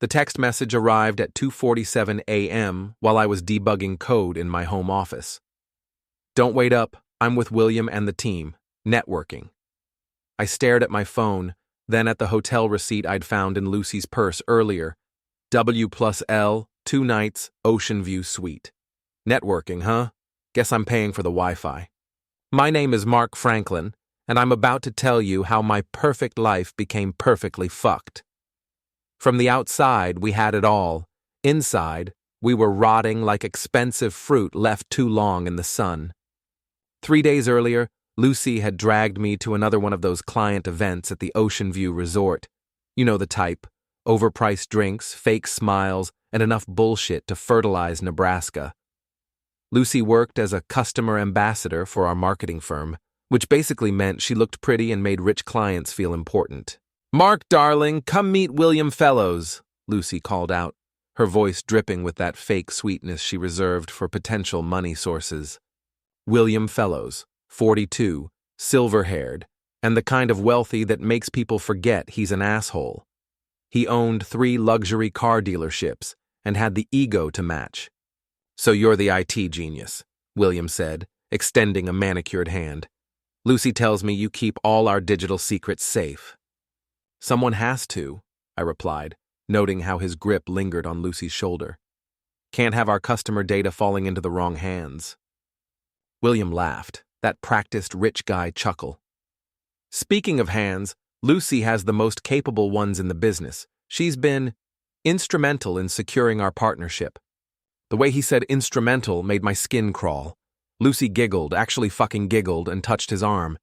The text message arrived at 2:47 a.m. while I was debugging code in my home office. Don't wait up, I'm with William and the team, networking. I stared at my phone, then at the hotel receipt I'd found in Lucy's purse earlier. W+L, 2 nights, Ocean View Suite. Networking, huh? Guess I'm paying for the Wi-Fi. My name is Mark Franklin, and I'm about to tell you how my perfect life became perfectly fucked. From the outside, we had it all. Inside, we were rotting like expensive fruit left too long in the sun. 3 days earlier, Lucy had dragged me to another one of those client events at the Ocean View Resort. You know the type. Overpriced drinks, fake smiles, and enough bullshit to fertilize Nebraska. Lucy worked as a customer ambassador for our marketing firm, which basically meant she looked pretty and made rich clients feel important. "Mark, darling, come meet William Fellows," Lucy called out, her voice dripping with that fake sweetness she reserved for potential money sources. William Fellows, 42, silver-haired, and the kind of wealthy that makes people forget he's an asshole. He owned 3 luxury car dealerships and had the ego to match. "So you're the IT genius," William said, extending a manicured hand. "Lucy tells me you keep all our digital secrets safe." "Someone has to," I replied, noting how his grip lingered on Lucy's shoulder. "Can't have our customer data falling into the wrong hands." William laughed, that practiced rich guy chuckle. "Speaking of hands, Lucy has the most capable ones in the business. She's been instrumental in securing our partnership." The way he said instrumental made my skin crawl. Lucy giggled, actually fucking giggled, and touched his arm.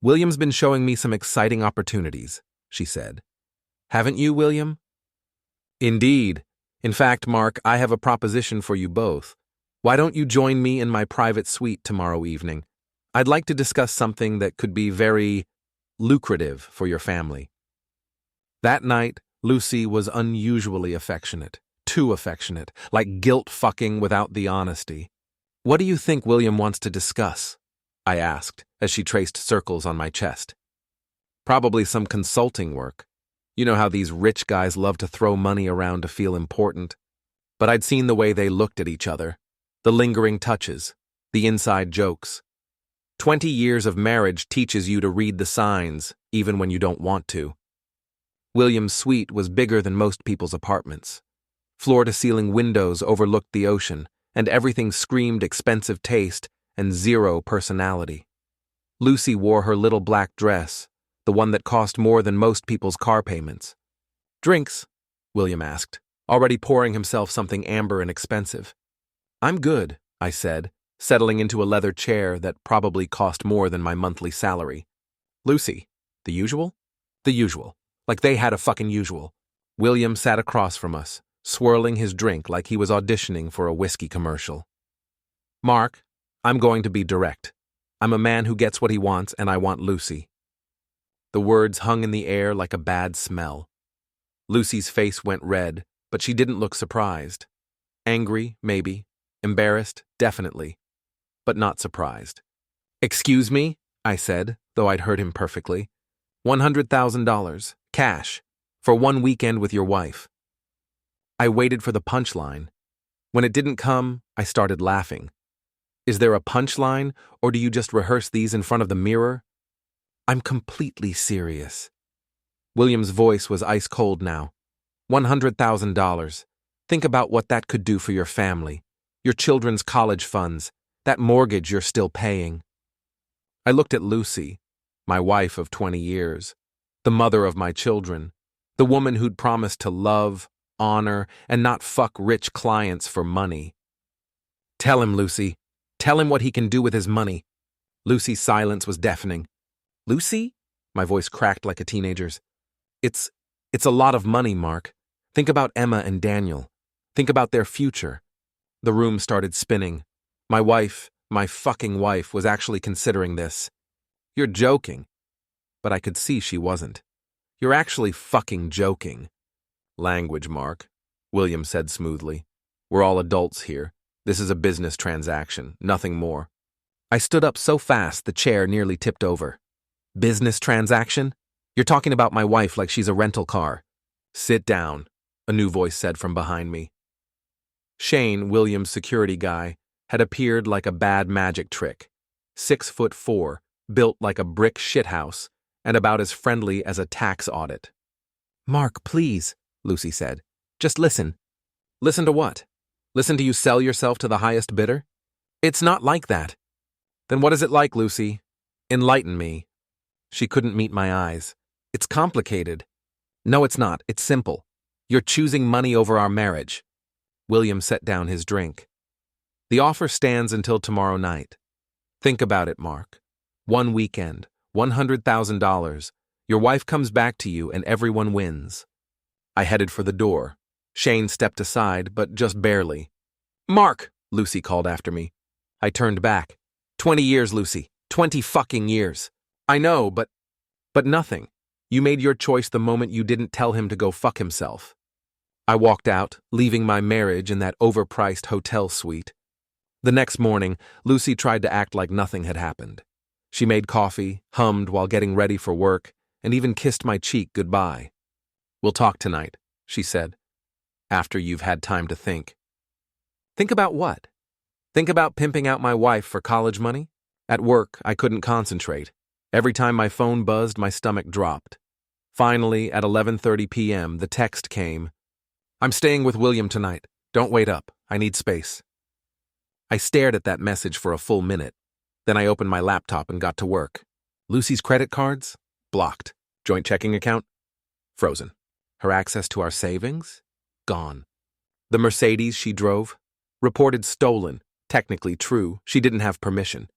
"William's been showing me some exciting opportunities," she said. "Haven't you, William?" "Indeed. In fact, Mark, I have a proposition for you both. Why don't you join me in my private suite tomorrow evening? I'd like to discuss something that could be very lucrative for your family." That night, Lucy was unusually affectionate. Too affectionate, like guilt-fucking without the honesty. "What do you think William wants to discuss?" I asked, as she traced circles on my chest. "Probably some consulting work. You know how these rich guys love to throw money around to feel important." But I'd seen the way they looked at each other, the lingering touches, the inside jokes. 20 years of marriage teaches you to read the signs, even when you don't want to. William's suite was bigger than most people's apartments. Floor-to-ceiling windows overlooked the ocean, and everything screamed expensive taste and zero personality. Lucy wore her little black dress, the one that cost more than most people's car payments. "Drinks?" William asked, already pouring himself something amber and expensive. "I'm good," I said, settling into a leather chair that probably cost more than my monthly salary. "Lucy, the usual?" "The usual. Like they had a fucking usual." William sat across from us, swirling his drink like he was auditioning for a whiskey commercial. "Mark, I'm going to be direct. I'm a man who gets what he wants, and I want Lucy." The words hung in the air like a bad smell. Lucy's face went red, but she didn't look surprised. Angry, maybe. Embarrassed, definitely. But not surprised. "Excuse me?" I said, though I'd heard him perfectly. $100,000, cash, for 1 weekend with your wife. I waited for the punchline. When it didn't come, I started laughing. "Is there a punchline, or do you just rehearse these in front of the mirror?" "I'm completely serious." William's voice was ice cold now. $100,000. Think about what that could do for your family, your children's college funds, that mortgage you're still paying. I looked at Lucy, my wife of 20 years, the mother of my children, the woman who'd promised to love, honor, and not fuck rich clients for money. "Tell him, Lucy. Tell him what he can do with his money." Lucy's silence was deafening. "Lucy?" My voice cracked like a teenager's. It's a lot of money, Mark. Think about Emma and Daniel. Think about their future." The room started spinning. My wife, my fucking wife, was actually considering this. "You're joking." But I could see she wasn't. "You're actually fucking joking." "Language, Mark," William said smoothly. "We're all adults here. This is a business transaction, nothing more." I stood up so fast the chair nearly tipped over. "Business transaction? You're talking about my wife like she's a rental car." "Sit down," a new voice said from behind me. Shane, William's security guy, had appeared like a bad magic trick. 6'4", built like a brick shithouse, and about as friendly as a tax audit. "Mark, please," Lucy said. "Just listen." "Listen to what? Listen to you sell yourself to the highest bidder?" "It's not like that." "Then what is it like, Lucy? Enlighten me." She couldn't meet my eyes. "It's complicated." "No, it's not. It's simple. You're choosing money over our marriage." William set down his drink. "The offer stands until tomorrow night. Think about it, Mark. One weekend, $100,000. Your wife comes back to you and everyone wins." I headed for the door. Shane stepped aside, but just barely. "Mark!" Lucy called after me. I turned back. 20 years, Lucy. 20 fucking years. I know, but nothing. You made your choice the moment you didn't tell him to go fuck himself. I walked out, leaving my marriage in that overpriced hotel suite. The next morning, Lucy tried to act like nothing had happened. She made coffee, hummed while getting ready for work, and even kissed my cheek goodbye. "We'll talk tonight," she said, "after you've had time to think." Think about what? Think about pimping out my wife for college money? At work, I couldn't concentrate. Every time my phone buzzed, my stomach dropped. Finally, at 11:30 p.m., the text came. "I'm staying with William tonight. Don't wait up. I need space." I stared at that message for a full minute. Then I opened my laptop and got to work. Lucy's credit cards? Blocked. Joint checking account? Frozen. Her access to our savings? Gone. The Mercedes she drove? Reported stolen. Technically true, she didn't have permission.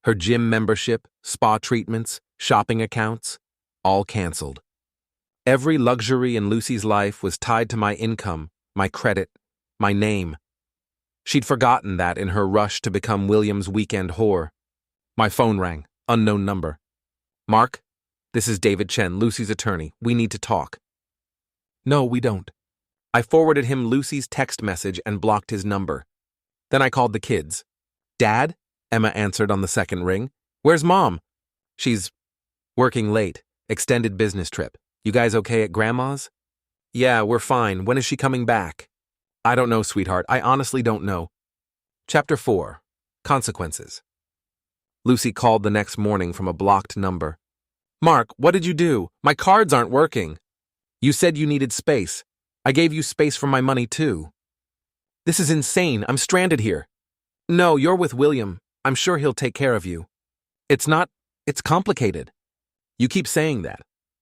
Her gym membership, spa treatments, shopping accounts? All canceled. Every luxury in Lucy's life was tied to my income, my credit, my name. She'd forgotten that in her rush to become William's weekend whore. My phone rang, unknown number. "Mark, this is David Chen, Lucy's attorney. We need to talk." "No, we don't." I forwarded him Lucy's text message and blocked his number. Then I called the kids. "Dad?" Emma answered on the second ring. "Where's Mom?" "She's working late. Extended business trip. You guys okay at Grandma's?" "Yeah, we're fine. When is she coming back?" "I don't know, sweetheart. I honestly don't know." Chapter 4. Consequences. Lucy called the next morning from a blocked number. "Mark, what did you do? My cards aren't working." "You said you needed space. I gave you space for my money too." "This is insane. I'm stranded here." "No, you're with William. I'm sure he'll take care of you." "It's not. It's complicated." "You keep saying that.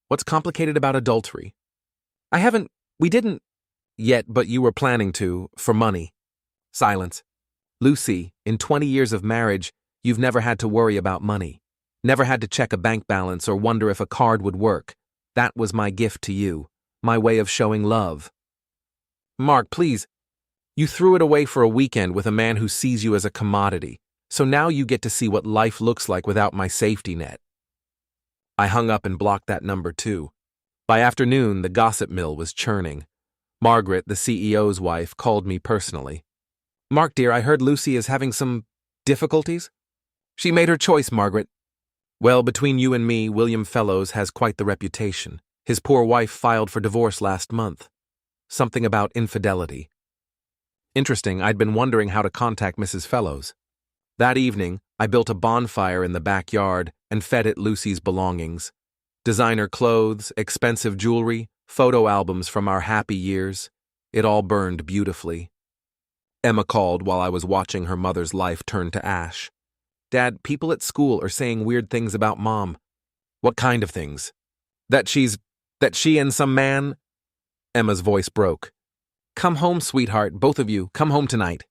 What's complicated about adultery?" We didn't yet, but you were planning to, for money." Silence. "Lucy, in 20 years of marriage, you've never had to worry about money. Never had to check a bank balance or wonder if a card would work. That was my gift to you. My way of showing love." "Mark, please. You threw it away for a weekend with a man who sees you as a commodity. So now you get to see what life looks like without my safety net." I hung up and blocked that number too. By afternoon, the gossip mill was churning. Margaret, the CEO's wife, called me personally. "Mark, dear, I heard Lucy is having some difficulties." "She made her choice, Margaret." "Well, between you and me, William Fellows has quite the reputation. His poor wife filed for divorce last month. Something about infidelity." Interesting, I'd been wondering how to contact Mrs. Fellows. That evening, I built a bonfire in the backyard and fed it Lucy's belongings. Designer clothes, expensive jewelry, photo albums from our happy years. It all burned beautifully. Emma called while I was watching her mother's life turn to ash. "Dad, people at school are saying weird things about Mom." "What kind of things?" That she and some man..." Emma's voice broke. "Come home, sweetheart, both of you, come home tonight."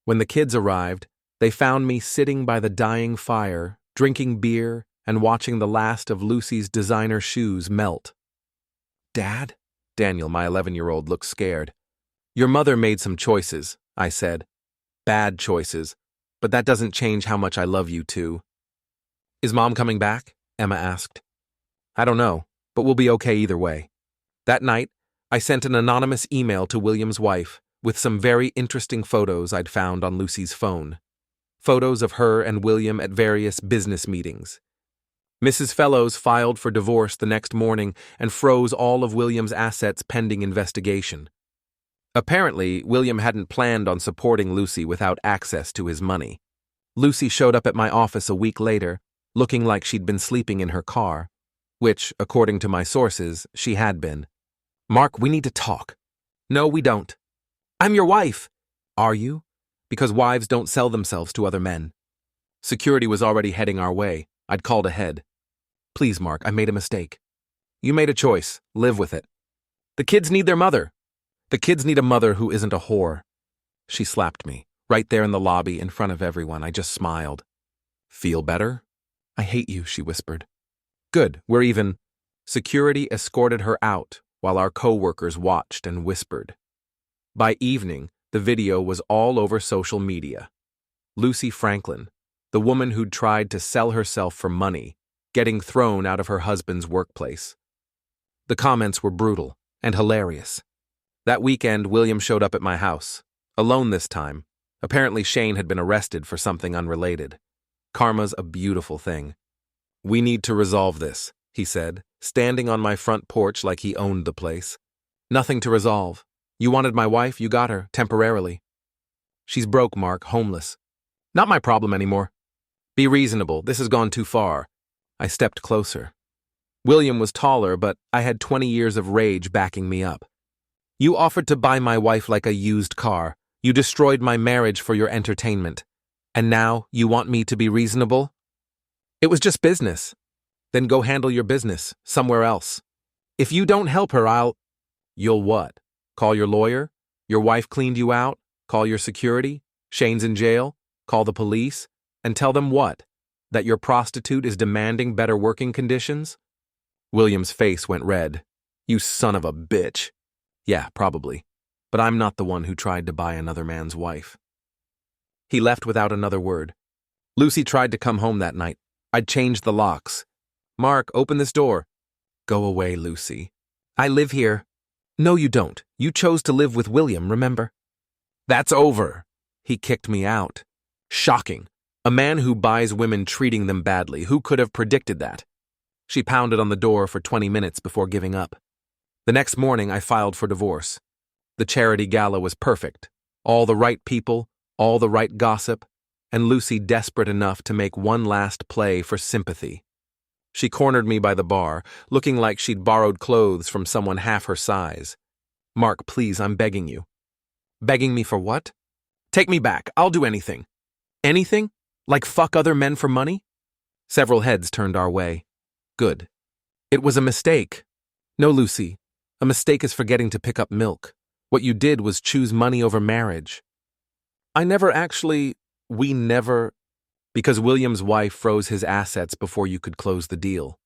When the kids arrived, they found me sitting by the dying fire, drinking beer, and watching the last of Lucy's designer shoes melt. "Dad?" Daniel, my 11-year-old, looked scared. "Your mother made some choices," I said. "Bad choices, but that doesn't change how much I love you too." "Is Mom coming back?" Emma asked. "I don't know, but we'll be okay either way." That night, I sent an anonymous email to William's wife with some very interesting photos I'd found on Lucy's phone. Photos of her and William at various business meetings. Mrs. Fellows filed for divorce the next morning and froze all of William's assets pending investigation. Apparently, William hadn't planned on supporting Lucy without access to his money. Lucy showed up at my office a week later, looking like she'd been sleeping in her car, which, according to my sources, she had been. "Mark, we need to talk." "No, we don't." "I'm your wife." "Are you?" "Because wives don't sell themselves to other men." Security was already heading our way. I'd called ahead. "Please, Mark, I made a mistake." "You made a choice. Live with it." "The kids need their mother." "The kids need a mother who isn't a whore." She slapped me, right there in the lobby in front of everyone. I just smiled. "Feel better?" "I hate you," she whispered. "Good, we're even." Security escorted her out while our co-workers watched and whispered. By evening, the video was all over social media. Lucy Franklin, the woman who'd tried to sell herself for money, getting thrown out of her husband's workplace. The comments were brutal and hilarious. That weekend, William showed up at my house, alone this time. Apparently, Shane had been arrested for something unrelated. Karma's a beautiful thing. "We need to resolve this," he said, standing on my front porch like he owned the place. "Nothing to resolve. You wanted my wife, you got her, temporarily. She's broke, Mark, homeless. Not my problem anymore. Be reasonable, this has gone too far." I stepped closer. William was taller, but I had 20 years of rage backing me up. "You offered to buy my wife like a used car. You destroyed my marriage for your entertainment. And now you want me to be reasonable?" "It was just business." "Then go handle your business, somewhere else. If you don't help her, I'll—" "You'll what? Call your lawyer? Your wife cleaned you out? Call your security? Shane's in jail? Call the police? And tell them what? That your prostitute is demanding better working conditions?" William's face went red. "You son of a bitch." "Yeah, probably. But I'm not the one who tried to buy another man's wife." He left without another word. Lucy tried to come home that night. I'd changed the locks. "Mark, open this door." "Go away, Lucy." "I live here." "No, you don't. You chose to live with William, remember?" "That's over." He kicked me out. Shocking. A man who buys women treating them badly. Who could have predicted that? She pounded on the door for 20 minutes before giving up. The next morning, I filed for divorce. The charity gala was perfect. All the right people, all the right gossip, and Lucy desperate enough to make one last play for sympathy. She cornered me by the bar, looking like she'd borrowed clothes from someone half her size. "Mark, please, I'm begging you." "Begging me for what?" "Take me back. I'll do anything." "Anything? Like fuck other men for money?" Several heads turned our way. Good. "It was a mistake." "No, Lucy. A mistake is forgetting to pick up milk. What you did was choose money over marriage." We never, because William's wife froze his assets before you could close the deal.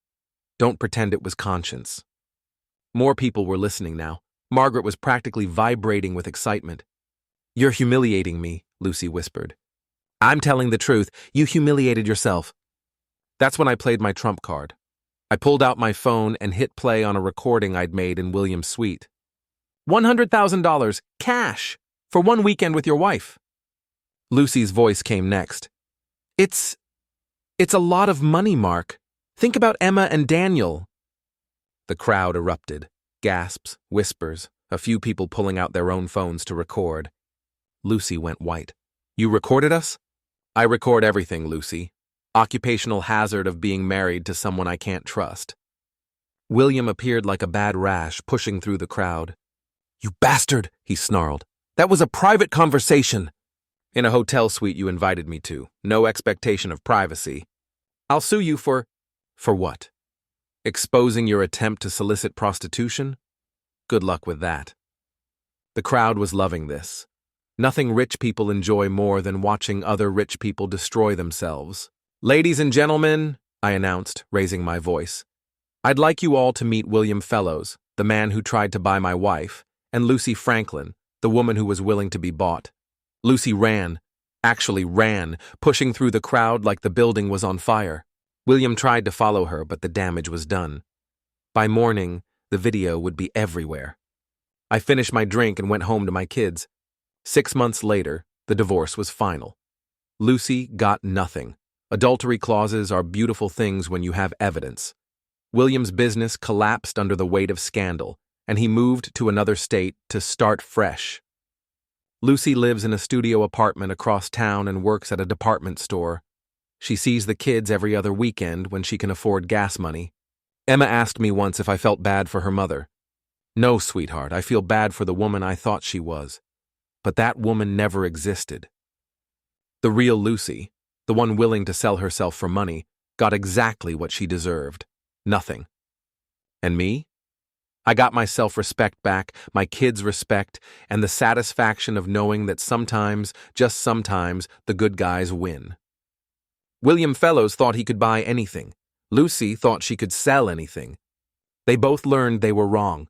Don't pretend it was conscience. More people were listening now. Margaret was practically vibrating with excitement. "You're humiliating me," Lucy whispered. "I'm telling the truth. You humiliated yourself." That's when I played my trump card. I pulled out my phone and hit play on a recording I'd made in William's suite. $100,000, cash, for one weekend with your wife. Lucy's voice came next. It's a lot of money, Mark. Think about Emma and Daniel." The crowd erupted. Gasps, whispers, a few people pulling out their own phones to record. Lucy went white. "You recorded us?" "I record everything, Lucy. Occupational hazard of being married to someone I can't trust." William appeared like a bad rash, pushing through the crowd. "You bastard," he snarled. "That was a private conversation." "In a hotel suite you invited me to. No expectation of privacy." "I'll sue you for—" "For what? Exposing your attempt to solicit prostitution? Good luck with that." The crowd was loving this. Nothing rich people enjoy more than watching other rich people destroy themselves. "Ladies and gentlemen," I announced, raising my voice, "I'd like you all to meet William Fellows, the man who tried to buy my wife, and Lucy Franklin, the woman who was willing to be bought." Lucy ran, pushing through the crowd like the building was on fire. William tried to follow her, but the damage was done. By morning, the video would be everywhere. I finished my drink and went home to my kids. 6 months later, the divorce was final. Lucy got nothing. Adultery clauses are beautiful things when you have evidence. William's business collapsed under the weight of scandal, and he moved to another state to start fresh. Lucy lives in a studio apartment across town and works at a department store. She sees the kids every other weekend when she can afford gas money. Emma asked me once if I felt bad for her mother. No, sweetheart, I feel bad for the woman I thought she was. But that woman never existed. The real Lucy, the one willing to sell herself for money, got exactly what she deserved. Nothing. And me? I got my self-respect back, my kids' respect, and the satisfaction of knowing that sometimes, just sometimes, the good guys win. William Fellows thought he could buy anything. Lucy thought she could sell anything. They both learned they were wrong.